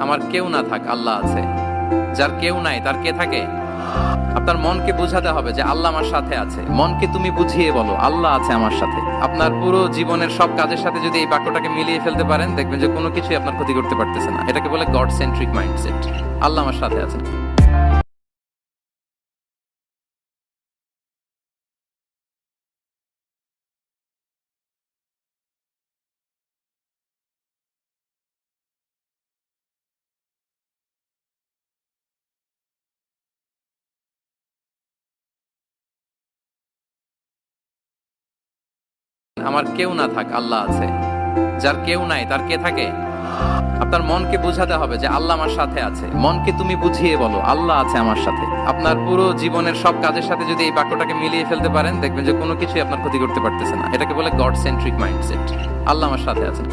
আমার কেউ না থাক, আল্লাহ আছে। যার কেউ নাই তার কে থাকে? আপনার মনকে বুঝাতে হবে যে আল্লাহ আমার সাথে আছে। মনকে তুমি বুঝিয়ে বলো আল্লাহ আছে আমার সাথে। আপনার পুরো জীবনের সব কাজের সাথে যদি এই বাক্যটাকে মিলিয়ে ফেলতে পারেন, দেখবেন যে কোনো কিছুই আপনার ক্ষতি করতে পারতেছে না। এটাকে বলে গড সেন্ট্রিক মাইন্ডসেট। আল্লাহ আমার সাথে আছে। আমার কেউ না থাক, আল্লাহ আছে। যার কেউ নাই তার কে থাকে? আপনার মনকে বুঝাতে হবে যে আল্লাহ আমার সাথে আছে। মনকে তুমি বুঝিয়ে বলো আল্লাহ আছে আমার সাথে। আপনার পুরো জীবনের সব কাজের সাথে যদি এই বাক্যটাকে মিলিয়ে ফেলতে পারেন, দেখবেন যে কোনো কিছুই আপনার ক্ষতি করতে পারতেছে না। এটাকে বলে গড সেন্ট্রিক মাইন্ডসেট। আল্লাহ আমার সাথে আছে।